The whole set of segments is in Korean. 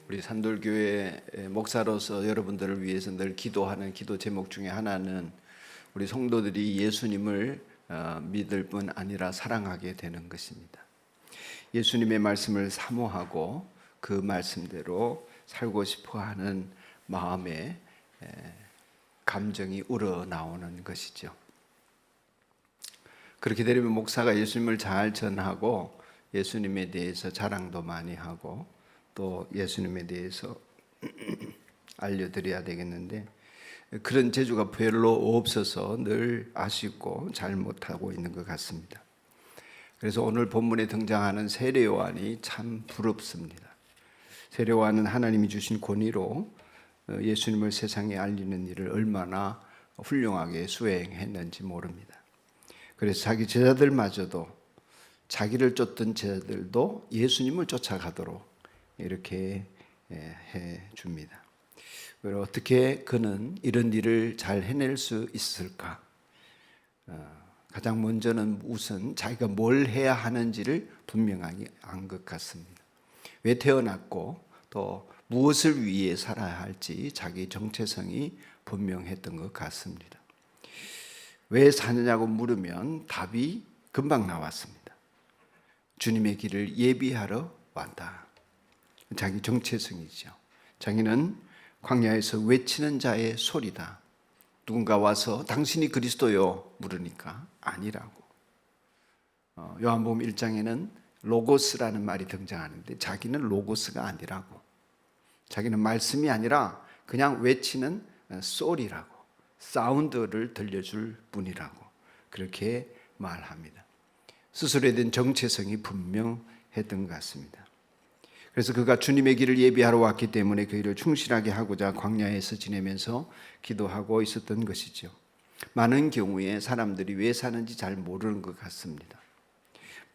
우리 산돌교회 목사로서 여러분들을 위해서 늘 기도하는 기도 제목 중에 하나는 우리 성도들이 예수님을 믿을 뿐 아니라 사랑하게 되는 것입니다. 예수님의 말씀을 사모하고 그 말씀대로 살고 싶어하는 마음에 감정이 우러나오는 것이죠. 그렇게 되면 목사가 예수님을 잘 전하고 예수님에 대해서 자랑도 많이 하고 또 예수님에 대해서 알려드려야 되겠는데 그런 재주가 별로 없어서 늘 아쉽고 잘 못하고 있는 것 같습니다. 그래서 오늘 본문에 등장하는 세례 요한이 참 부럽습니다. 세례 요한은 하나님이 주신 권위로 예수님을 세상에 알리는 일을 얼마나 훌륭하게 수행했는지 모릅니다. 그래서 자기 제자들마저도 자기를 쫓던 제자들도 예수님을 쫓아가도록 이렇게 해 줍니다. 그리고 어떻게 그는 이런 일을 잘 해낼 수 있을까? 가장 먼저는 우선 자기가 뭘 해야 하는지를 분명하게 안 것 같습니다. 왜 태어났고 또 무엇을 위해 살아야 할지 자기 정체성이 분명했던 것 같습니다. 왜 사느냐고 물으면 답이 금방 나왔습니다. 주님의 길을 예비하러 왔다. 자기 정체성이죠. 자기는 광야에서 외치는 자의 소리다. 누군가 와서 당신이 그리스도요? 물으니까 아니라고. 요한복음 1장에는 로고스라는 말이 등장하는데 자기는 로고스가 아니라고. 자기는 말씀이 아니라 그냥 외치는 소리라고. 사운드를 들려줄 분이라고. 그렇게 말합니다. 스스로에 대한 정체성이 분명했던 것 같습니다. 그래서 그가 주님의 길을 예비하러 왔기 때문에 그 일을 충실하게 하고자 광야에서 지내면서 기도하고 있었던 것이죠. 많은 경우에 사람들이 왜 사는지 잘 모르는 것 같습니다.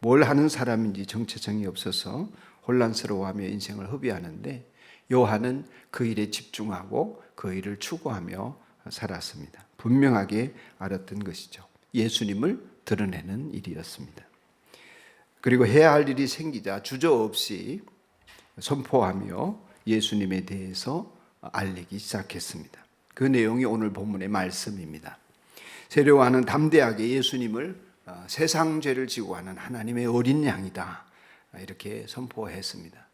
뭘 하는 사람인지 정체성이 없어서 혼란스러워하며 인생을 허비하는데 요한은 그 일에 집중하고 그 일을 추구하며 살았습니다. 분명하게 알았던 것이죠. 예수님을 드러내는 일이었습니다. 그리고 해야 할 일이 생기자 주저없이 선포하며 예수님에 대해서 알리기 시작했습니다. 그 내용이 오늘 본문의 말씀입니다. 세례 요한은 담대하게 예수님을 세상 죄를 지고 가는 하나님의 어린 양이다 이렇게 선포했습니다.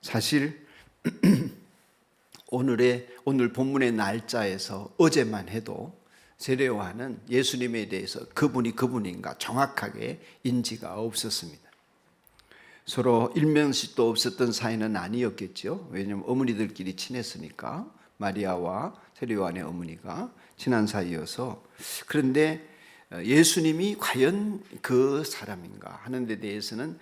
사실 오늘 본문의 날짜에서 어제만 해도 세례 요한은 예수님에 대해서 그분이 그분인가 정확하게 인지가 없었습니다. 서로 일면식도 없었던 사이는 아니었겠죠. 왜냐하면 어머니들끼리 친했으니까 마리아와 세례 요한의 어머니가 친한 사이여서. 그런데 예수님이 과연 그 사람인가 하는 데 대해서는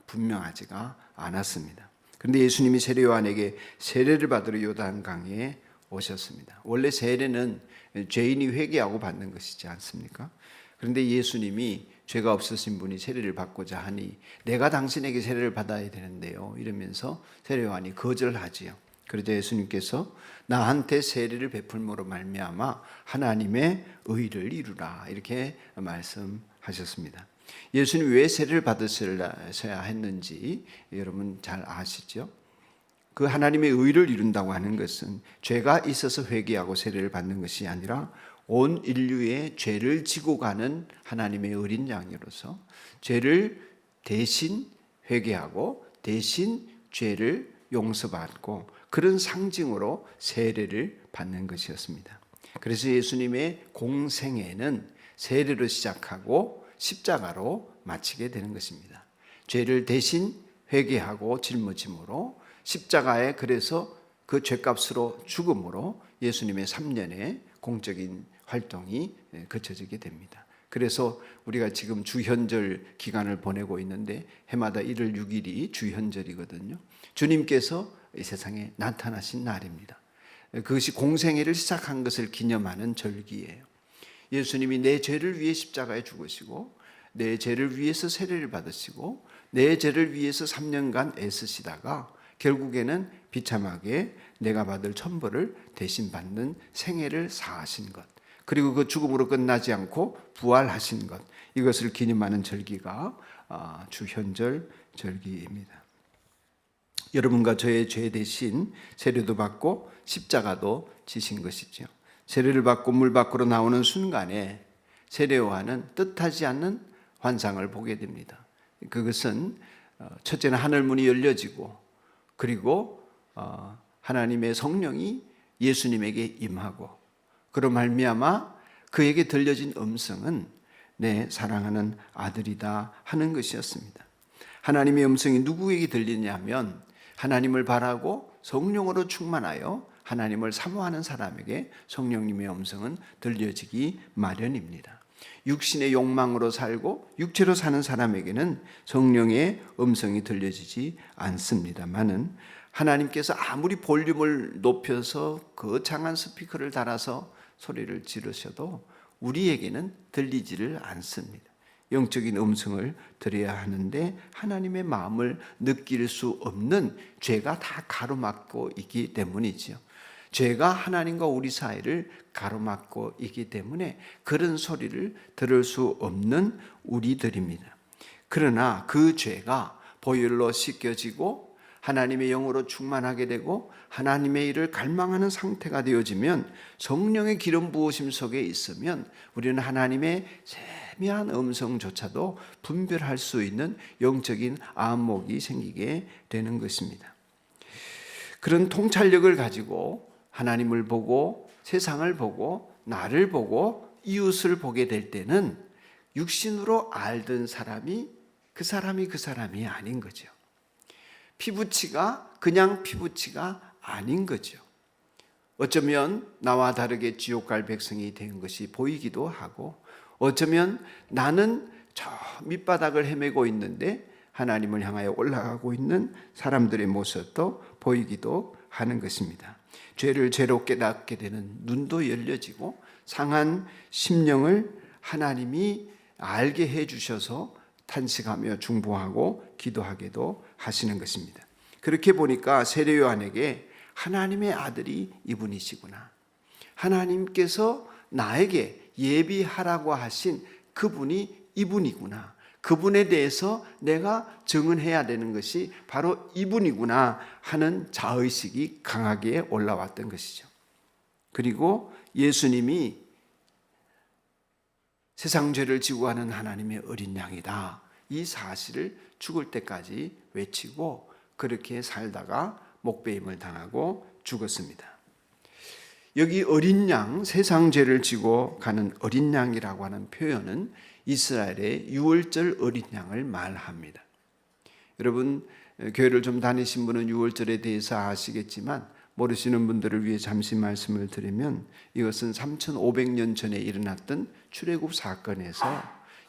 분명하지가 않았습니다. 그런데 예수님이 세례 요한에게 세례를 받으러 요단강에 오셨습니다. 원래 세례는 죄인이 회개하고 받는 것이지 않습니까? 그런데 예수님이 죄가 없으신 분이 세례를 받고자 하니 내가 당신에게 세례를 받아야 되는데요 이러면서 세례 요한이 거절하지요. 그러자 예수님께서 나한테 세례를 베풀므로 말미암아 하나님의 의를 이루라 이렇게 말씀하셨습니다. 예수님이 왜 세례를 받으셔야 했는지 여러분 잘 아시죠? 그 하나님의 의를 이룬다고 하는 것은 죄가 있어서 회개하고 세례를 받는 것이 아니라 온 인류의 죄를 지고 가는 하나님의 어린 양으로서 죄를 대신 회개하고 대신 죄를 용서받고 그런 상징으로 세례를 받는 것이었습니다. 그래서 예수님의 공생애는 세례로 시작하고 십자가로 마치게 되는 것입니다. 죄를 대신 회개하고 짊어짐으로 십자가에 그래서 그 죄값으로 죽음으로 예수님의 3년의 공적인 활동이 거쳐지게 됩니다. 그래서 우리가 지금 주현절 기간을 보내고 있는데 해마다 1월 6일이 주현절이거든요. 주님께서 이 세상에 나타나신 날입니다. 그것이 공생애를 시작한 것을 기념하는 절기예요. 예수님이 내 죄를 위해 십자가에 죽으시고 내 죄를 위해서 세례를 받으시고 내 죄를 위해서 3년간 애쓰시다가 결국에는 비참하게 내가 받을 천벌을 대신 받는 생애를 사하신 것, 그리고 그 죽음으로 끝나지 않고 부활하신 것, 이것을 기념하는 절기가 주현절 절기입니다. 여러분과 저의 죄 대신 세례도 받고 십자가도 지신 것이죠. 세례를 받고 물 밖으로 나오는 순간에 세례 요한은 뜻하지 않는 환상을 보게 됩니다. 그것은 첫째는 하늘문이 열려지고, 그리고 하나님의 성령이 예수님에게 임하고, 그로 말미암아 그에게 들려진 음성은 내 사랑하는 아들이다 하는 것이었습니다. 하나님의 음성이 누구에게 들리냐면 하나님을 바라고 성령으로 충만하여 하나님을 사모하는 사람에게 성령님의 음성은 들려지기 마련입니다. 육신의 욕망으로 살고 육체로 사는 사람에게는 성령의 음성이 들려지지 않습니다만은, 하나님께서 아무리 볼륨을 높여서 거창한 스피커를 달아서 소리를 지르셔도 우리에게는 들리지를 않습니다. 영적인 음성을 들어야 하는데 하나님의 마음을 느낄 수 없는 죄가 다 가로막고 있기 때문이지요. 죄가 하나님과 우리 사이를 가로막고 있기 때문에 그런 소리를 들을 수 없는 우리들입니다. 그러나 그 죄가 보혈로 씻겨지고 하나님의 영으로 충만하게 되고 하나님의 일을 갈망하는 상태가 되어지면, 성령의 기름 부으심 속에 있으면 우리는 하나님의 세미한 음성조차도 분별할 수 있는 영적인 안목이 생기게 되는 것입니다. 그런 통찰력을 가지고 하나님을 보고 세상을 보고 나를 보고 이웃을 보게 될 때는 육신으로 알던 사람이 그 사람이 아닌 거죠. 피부치가 그냥 피부치가 아닌 거죠. 어쩌면 나와 다르게 지옥 갈 백성이 된 것이 보이기도 하고, 어쩌면 나는 저 밑바닥을 헤매고 있는데 하나님을 향하여 올라가고 있는 사람들의 모습도 보이기도 하는 것입니다. 죄를 죄로 깨닫게 되는 눈도 열려지고 상한 심령을 하나님이 알게 해주셔서 탄식하며 중보하고 기도하게도 하시는 것입니다. 그렇게 보니까 세례 요한에게 하나님의 아들이 이분이시구나, 하나님께서 나에게 예비하라고 하신 그분이 이분이구나, 그분에 대해서 내가 증언해야 되는 것이 바로 이분이구나 하는 자의식이 강하게 올라왔던 것이죠. 그리고 예수님이 세상 죄를 지고 가는 하나님의 어린 양이다, 이 사실을 죽을 때까지 외치고 그렇게 살다가 목배임을 당하고 죽었습니다. 여기 어린 양, 세상 죄를 지고 가는 어린 양이라고 하는 표현은 이스라엘의 유월절 어린 양을 말합니다. 여러분, 교회를 좀 다니신 분은 유월절에 대해서 아시겠지만 모르시는 분들을 위해 잠시 말씀을 드리면, 이것은 3500년 전에 일어났던 출애굽 사건에서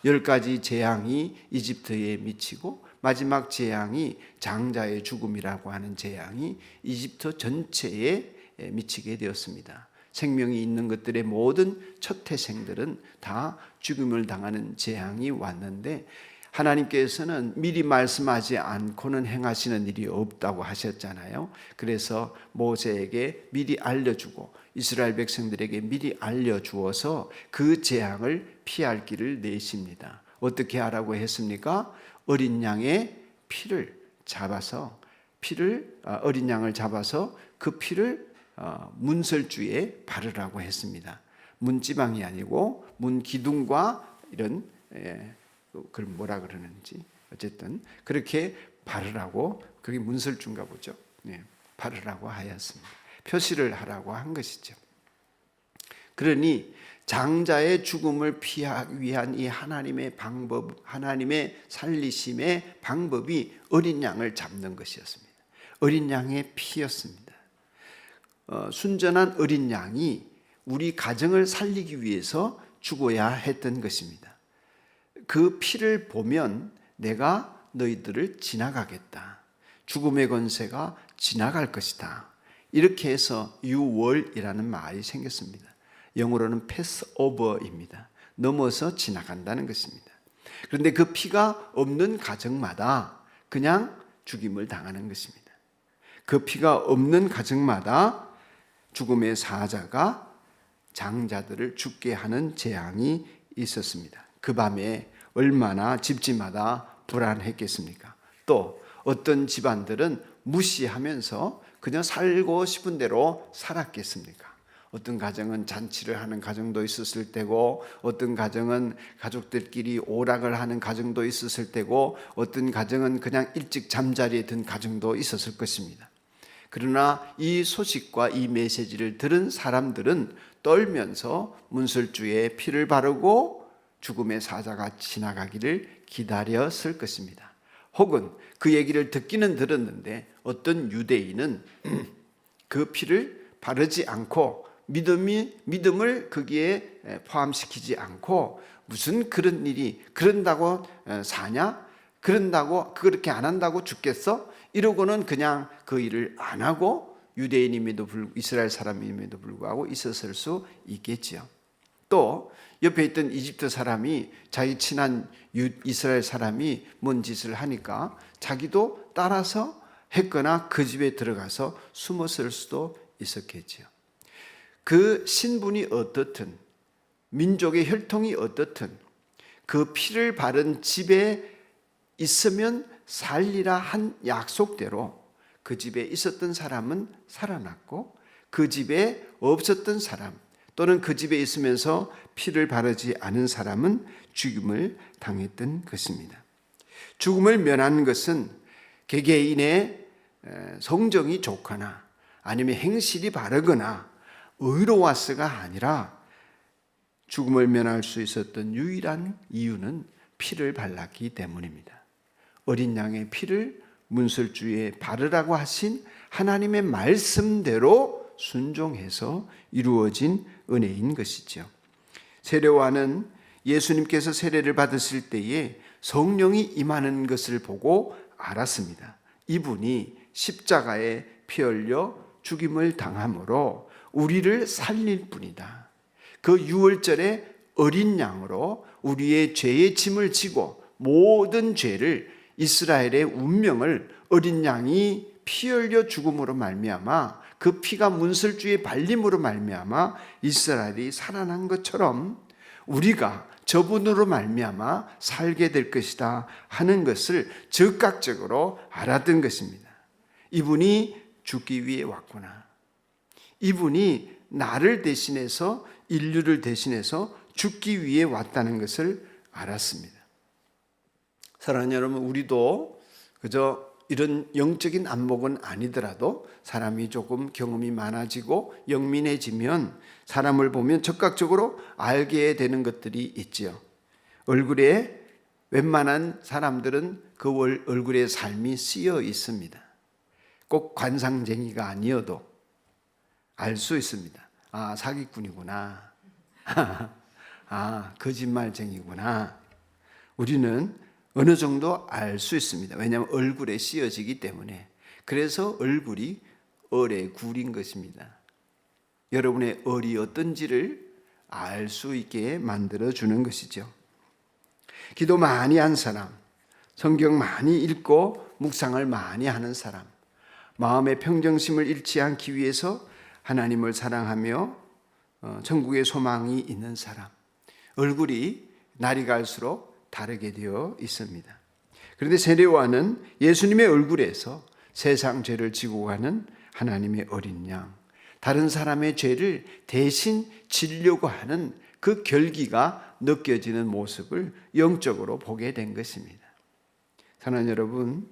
10가지 재앙이 이집트에 미치고 마지막 재앙이 장자의 죽음이라고 하는 재앙이 이집트 전체에 미치게 되었습니다. 생명이 있는 것들의 모든 첫 태생들은 다 죽음을 당하는 재앙이 왔는데, 하나님께서는 미리 말씀하지 않고는 행하시는 일이 없다고 하셨잖아요. 그래서 모세에게 미리 알려주고 이스라엘 백성들에게 미리 알려주어서 그 재앙을 피할 길을 내십니다. 어떻게 하라고 했습니까? 어린 양의 피를 잡아서 어린 양을 잡아서 그 피를 문설주에 바르라고 했습니다. 문지방이 아니고 문기둥과 이런, 그걸 뭐라 그러는지 어쨌든 그렇게 바르라고, 그게 문설주인가 보죠. 바르라고 하였습니다. 표시를 하라고 한 것이죠. 그러니 장자의 죽음을 피하기 위한 이 하나님의 방법, 하나님의 살리심의 방법이 어린 양을 잡는 것이었습니다. 어린 양의 피였습니다. 순전한 어린 양이 우리 가정을 살리기 위해서 죽어야 했던 것입니다. 그 피를 보면 내가 너희들을 지나가겠다, 죽음의 권세가 지나갈 것이다, 이렇게 해서 유월이라는 말이 생겼습니다. 영어로는 패스오버입니다. 넘어서 지나간다는 것입니다. 그런데 그 피가 없는 가정마다 그냥 죽임을 당하는 것입니다. 그 피가 없는 가정마다 죽음의 사자가 장자들을 죽게 하는 재앙이 있었습니다. 그 밤에 얼마나 집집마다 불안했겠습니까? 또 어떤 집안들은 무시하면서 그냥 살고 싶은 대로 살았겠습니까? 어떤 가정은 잔치를 하는 가정도 있었을 때고, 어떤 가정은 가족들끼리 오락을 하는 가정도 있었을 때고, 어떤 가정은 그냥 일찍 잠자리에 든 가정도 있었을 것입니다. 그러나 이 소식과 이 메시지를 들은 사람들은 떨면서 문설주에 피를 바르고 죽음의 사자가 지나가기를 기다렸을 것입니다. 혹은 그 얘기를 듣기는 들었는데 어떤 유대인은 그 피를 바르지 않고 믿음을 거기에 포함시키지 않고 무슨 그런 일이 그런다고 사냐? 그런다고 그렇게 안 한다고 죽겠어? 이러고는 그냥 그 일을 안 하고 유대인임에도 불구하고 이스라엘 사람임에도 불구하고 있었을 수 있겠지요. 또 옆에 있던 이집트 사람이 자기 친한 이스라엘 사람이 뭔 짓을 하니까 자기도 따라서 했거나 그 집에 들어가서 숨었을 수도 있었겠지요. 그 신분이 어떻든 민족의 혈통이 어떻든 그 피를 바른 집에 있으면 살리라 한 약속대로 그 집에 있었던 사람은 살아났고 그 집에 없었던 사람 또는 그 집에 있으면서 피를 바르지 않은 사람은 죽임을 당했던 것입니다. 죽음을 면하는 것은 개개인의 성정이 좋거나 아니면 행실이 바르거나 의로워서가 아니라 죽음을 면할 수 있었던 유일한 이유는 피를 발랐기 때문입니다. 어린 양의 피를 문설주에 바르라고 하신 하나님의 말씀대로 순종해서 이루어진 은혜인 것이죠. 세례요한은 예수님께서 세례를 받으실 때에 성령이 임하는 것을 보고 알았습니다. 이분이 십자가에 피 흘려 죽임을 당함으로 우리를 살릴 뿐이다. 그 유월절에 어린 양으로 우리의 죄의 짐을 지고 모든 죄를 이스라엘의 운명을 어린 양이 피 흘려 죽음으로 말미암아 그 피가 문설주에 발림으로 말미암아 이스라엘이 살아난 것처럼 우리가 저분으로 말미암아 살게 될 것이다 하는 것을 즉각적으로 알았던 것입니다. 이분이 죽기 위해 왔구나. 이분이 나를 대신해서 인류를 대신해서 죽기 위해 왔다는 것을 알았습니다. 사랑하는 여러분, 우리도 그저 이런 영적인 안목은 아니더라도 사람이 조금 경험이 많아지고 영민해지면 사람을 보면 즉각적으로 알게 되는 것들이 있지요. 얼굴에 웬만한 사람들은 그 얼굴의 삶이 쓰여 있습니다. 꼭 관상쟁이가 아니어도 알 수 있습니다. 아, 사기꾼이구나. 아, 거짓말쟁이구나. 우리는 어느 정도 알 수 있습니다. 왜냐하면 얼굴에 씌어지기 때문에. 그래서 얼굴이 얼의 굴인 것입니다. 여러분의 얼이 어떤지를 알 수 있게 만들어주는 것이죠. 기도 많이 한 사람, 성경 많이 읽고 묵상을 많이 하는 사람, 마음의 평정심을 잃지 않기 위해서 하나님을 사랑하며 천국의 소망이 있는 사람, 얼굴이 날이 갈수록 다르게 되어 있습니다. 그런데 세례요한은 예수님의 얼굴에서 세상 죄를 지고 가는 하나님의 어린 양, 다른 사람의 죄를 대신 지려고 하는 그 결기가 느껴지는 모습을 영적으로 보게 된 것입니다. 사랑하는 여러분,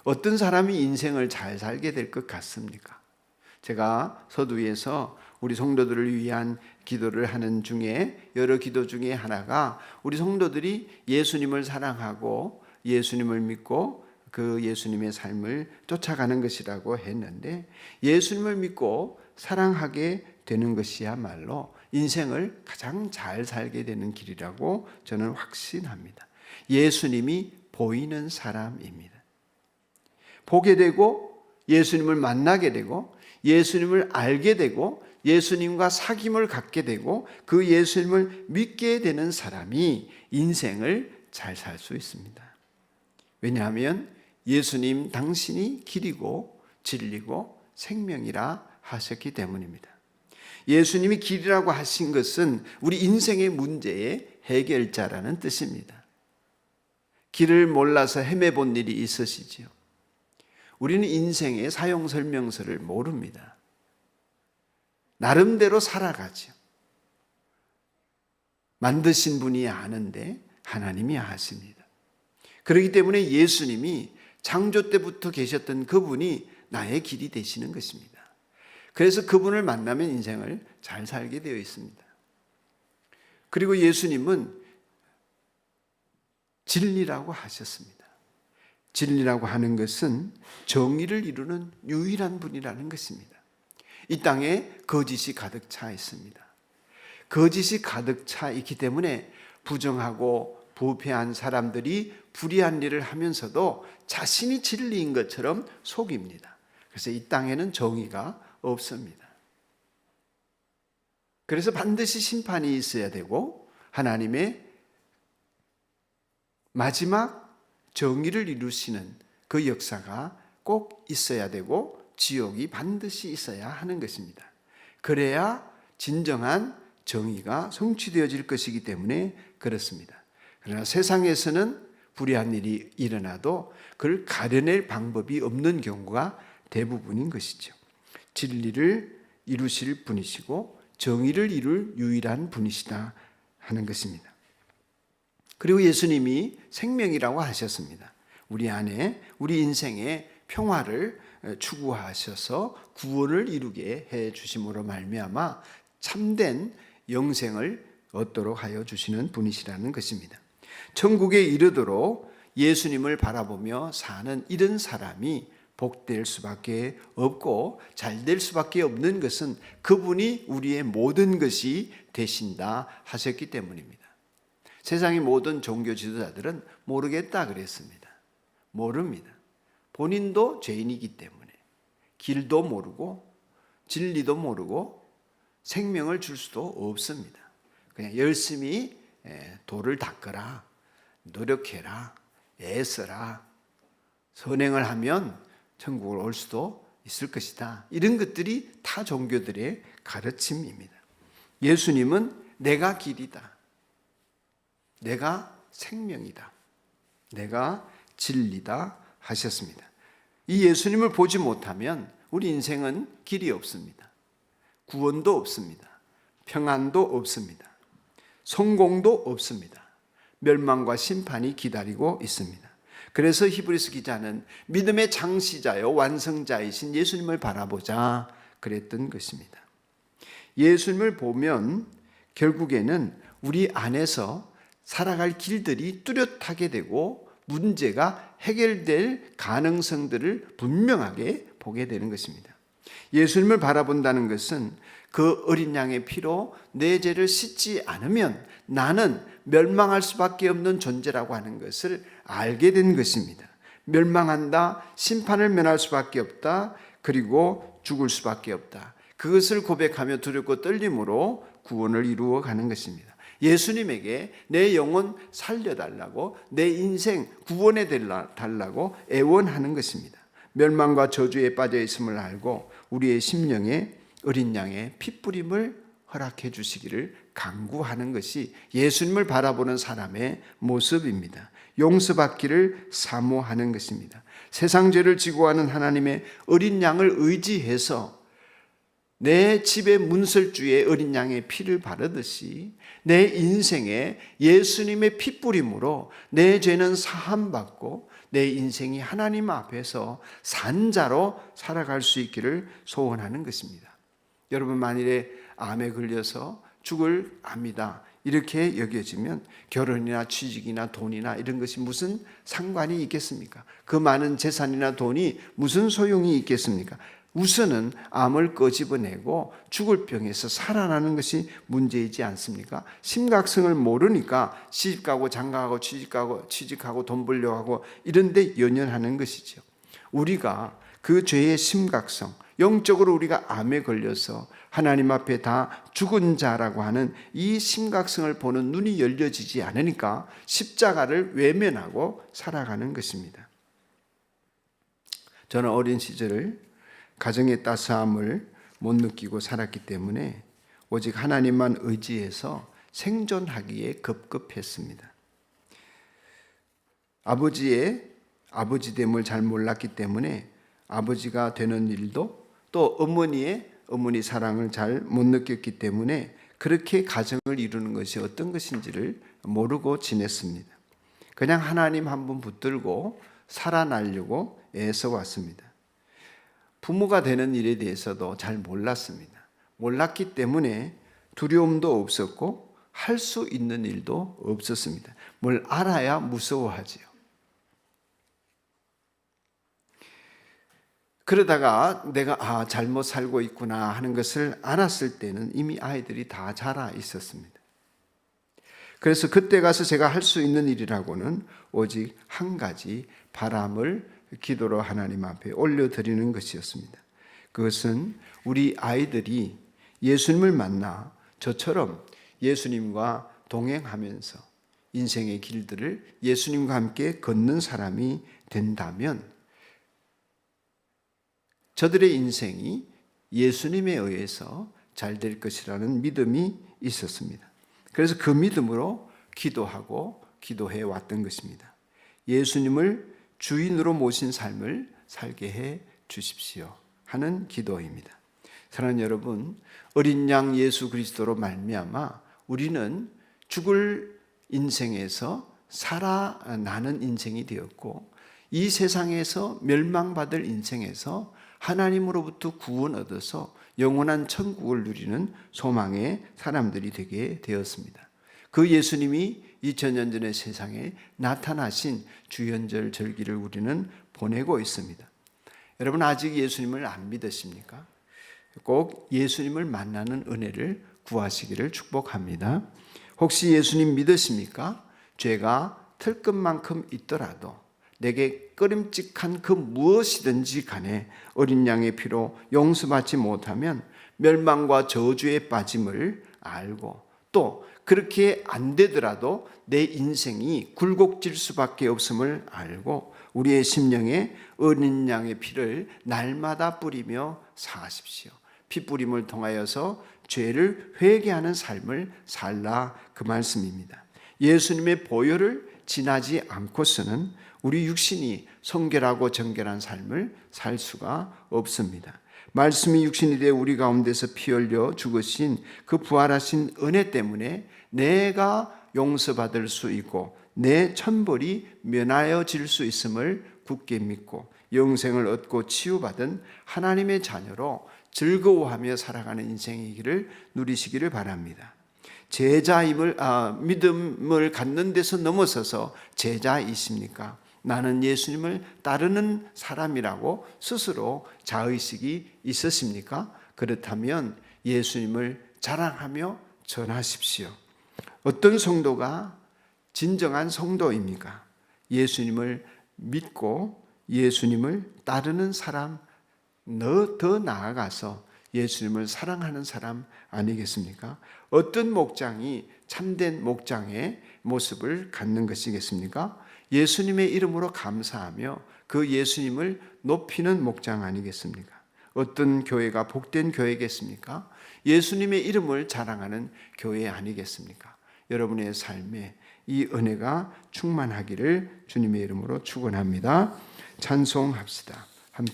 어떤 사람이 인생을 잘 살게 될 것 같습니까? 제가 서두에서 우리 성도들을 위한 기도를 하는 중에 여러 기도 중에 하나가 우리 성도들이 예수님을 사랑하고 예수님을 믿고 그 예수님의 삶을 쫓아가는 것이라고 했는데, 예수님을 믿고 사랑하게 되는 것이야말로 인생을 가장 잘 살게 되는 길이라고 저는 확신합니다. 예수님이 보이는 사람입니다. 보게 되고 예수님을 만나게 되고 예수님을 알게 되고 예수님과 사귐을 갖게 되고 그 예수님을 믿게 되는 사람이 인생을 잘 살 수 있습니다. 왜냐하면 예수님 당신이 길이고 진리고 생명이라 하셨기 때문입니다. 예수님이 길이라고 하신 것은 우리 인생의 문제의 해결자라는 뜻입니다. 길을 몰라서 헤매본 일이 있으시지요. 우리는 인생의 사용 설명서를 모릅니다. 나름대로 살아가죠. 만드신 분이 아는데 하나님이 아십니다. 그렇기 때문에 예수님이 창조 때부터 계셨던 그분이 나의 길이 되시는 것입니다. 그래서 그분을 만나면 인생을 잘 살게 되어 있습니다. 그리고 예수님은 진리라고 하셨습니다. 진리라고 하는 것은 정의를 이루는 유일한 분이라는 것입니다. 이 땅에 거짓이 가득 차 있습니다. 거짓이 가득 차 있기 때문에 부정하고 부패한 사람들이 불의한 일을 하면서도 자신이 진리인 것처럼 속입니다. 그래서 이 땅에는 정의가 없습니다. 그래서 반드시 심판이 있어야 되고 하나님의 마지막 정의를 이루시는 그 역사가 꼭 있어야 되고 지옥이 반드시 있어야 하는 것입니다. 그래야 진정한 정의가 성취되어질 것이기 때문에 그렇습니다. 그러나 세상에서는 불의한 일이 일어나도 그걸 가려낼 방법이 없는 경우가 대부분인 것이죠. 진리를 이루실 분이시고 정의를 이룰 유일한 분이시다 하는 것입니다. 그리고 예수님이 생명이라고 하셨습니다. 우리 안에 우리 인생의 평화를 추구하셔서 구원을 이루게 해 주심으로 말미암아 참된 영생을 얻도록 하여 주시는 분이시라는 것입니다. 천국에 이르도록 예수님을 바라보며 사는 이런 사람이 복될 수밖에 없고 잘될 수밖에 없는 것은 그분이 우리의 모든 것이 되신다 하셨기 때문입니다. 세상의 모든 종교 지도자들은 모르겠다 그랬습니다. 모릅니다. 본인도 죄인이기 때문에 길도 모르고 진리도 모르고 생명을 줄 수도 없습니다. 그냥 열심히 도를 닦아라, 노력해라, 애써라, 선행을 하면 천국을 올 수도 있을 것이다. 이런 것들이 타 종교들의 가르침입니다. 예수님은 내가 길이다, 내가 생명이다, 내가 진리다 하셨습니다. 이 예수님을 보지 못하면 우리 인생은 길이 없습니다. 구원도 없습니다. 평안도 없습니다. 성공도 없습니다. 멸망과 심판이 기다리고 있습니다. 그래서 히브리서 기자는 믿음의 창시자요 완성자이신 예수님을 바라보자 그랬던 것입니다. 예수님을 보면 결국에는 우리 안에서 살아갈 길들이 뚜렷하게 되고 문제가 해결될 가능성들을 분명하게 보게 되는 것입니다. 예수님을 바라본다는 것은 그 어린 양의 피로 내 죄를 씻지 않으면 나는 멸망할 수밖에 없는 존재라고 하는 것을 알게 된 것입니다. 멸망한다, 심판을 면할 수밖에 없다, 그리고 죽을 수밖에 없다. 그것을 고백하며 두렵고 떨림으로 구원을 이루어 가는 것입니다. 예수님에게 내 영혼 살려달라고, 내 인생 구원해 달라고 애원하는 것입니다. 멸망과 저주에 빠져 있음을 알고 우리의 심령에 어린 양의 핏부림을 허락해 주시기를 간구하는 것이 예수님을 바라보는 사람의 모습입니다. 용서받기를 사모하는 것입니다. 세상 죄를 지고 가는 하나님의 어린 양을 의지해서 내 집의 문설주에 어린 양의 피를 바르듯이 내 인생에 예수님의 핏부림으로 내 죄는 사함받고 내 인생이 하나님 앞에서 산자로 살아갈 수 있기를 소원하는 것입니다. 여러분 만일에 암에 걸려서 죽을 암이다 이렇게 여겨지면 결혼이나 취직이나 돈이나 이런 것이 무슨 상관이 있겠습니까? 그 많은 재산이나 돈이 무슨 소용이 있겠습니까? 우선은 암을 끄집어내고 죽을 병에서 살아나는 것이 문제이지 않습니까? 심각성을 모르니까 시집가고 장가가고 취직하고 돈 벌려고 하고 이런 데 연연하는 것이죠. 우리가 그 죄의 심각성, 영적으로 우리가 암에 걸려서 하나님 앞에 다 죽은 자라고 하는 이 심각성을 보는 눈이 열려지지 않으니까 십자가를 외면하고 살아가는 것입니다. 저는 어린 시절을 가정의 따스함을 못 느끼고 살았기 때문에 오직 하나님만 의지해서 생존하기에 급급했습니다. 아버지의 아버지됨을 잘 몰랐기 때문에 아버지가 되는 일도 또 어머니 사랑을 잘 못 느꼈기 때문에 그렇게 가정을 이루는 것이 어떤 것인지를 모르고 지냈습니다. 그냥 하나님 한 분 붙들고 살아나려고 애써 왔습니다. 부모가 되는 일에 대해서도 잘 몰랐습니다. 몰랐기 때문에 두려움도 없었고 할 수 있는 일도 없었습니다. 뭘 알아야 무서워하지요. 그러다가 내가 잘못 살고 있구나 하는 것을 알았을 때는 이미 아이들이 다 자라 있었습니다. 그래서 그때 가서 제가 할 수 있는 일이라고는 오직 한 가지 바람을 기도로 하나님 앞에 올려드리는 것이었습니다. 그것은 우리 아이들이 예수님을 만나 저처럼 예수님과 동행하면서 인생의 길들을 예수님과 함께 걷는 사람이 된다면 저들의 인생이 예수님에 의해서 잘 될 것이라는 믿음이 있었습니다. 그래서 그 믿음으로 기도하고 기도해 왔던 것입니다. 예수님을 주인으로 모신 삶을 살게 해 주십시오 하는 기도입니다. 사랑하는 여러분, 어린 양 예수 그리스도로 말미암아 우리는 죽을 인생에서 살아나는 인생이 되었고 이 세상에서 멸망받을 인생에서 하나님으로부터 구원 얻어서 영원한 천국을 누리는 소망의 사람들이 되게 되었습니다. 그 예수님이 2000년 전의 세상에 나타나신 주연절 절기를 우리는 보내고 있습니다. 여러분 아직 예수님을 안 믿으십니까? 꼭 예수님을 만나는 은혜를 구하시기를 축복합니다. 혹시 예수님 믿으십니까? 죄가 털끝만큼 있더라도 내게 꺼림칙한 그 무엇이든지 간에 어린 양의 피로 용서받지 못하면 멸망과 저주에 빠짐을 알고 또 그렇게 안 되더라도 내 인생이 굴곡질 수밖에 없음을 알고 우리의 심령에 어린 양의 피를 날마다 뿌리며 사십시오. 피 뿌림을 통하여서 죄를 회개하는 삶을 살라 그 말씀입니다. 예수님의 보혈을 지나지 않고서는 우리 육신이 성결하고 정결한 삶을 살 수가 없습니다. 말씀이 육신이 되어 우리 가운데서 피 흘려 죽으신 그 부활하신 은혜 때문에 내가 용서받을 수 있고 내 천벌이 면하여질 수 있음을 굳게 믿고 영생을 얻고 치유받은 하나님의 자녀로 즐거워하며 살아가는 인생의 길을 누리시기를 바랍니다. 믿음을 갖는 데서 넘어서서 제자이십니까? 나는 예수님을 따르는 사람이라고 스스로 자의식이 있으십니까? 그렇다면 예수님을 자랑하며 전하십시오. 어떤 성도가 진정한 성도입니까? 예수님을 믿고 예수님을 따르는 사람, 더 나아가서 예수님을 사랑하는 사람 아니겠습니까? 어떤 목장이 참된 목장의 모습을 갖는 것이겠습니까? 예수님의 이름으로 감사하며 그 예수님을 높이는 목장 아니겠습니까? 어떤 교회가 복된 교회겠습니까? 예수님의 이름을 자랑하는 교회 아니겠습니까? 여러분의 삶에 이 은혜가 충만하기를 주님의 이름으로 축원합니다. 찬송합시다. 함께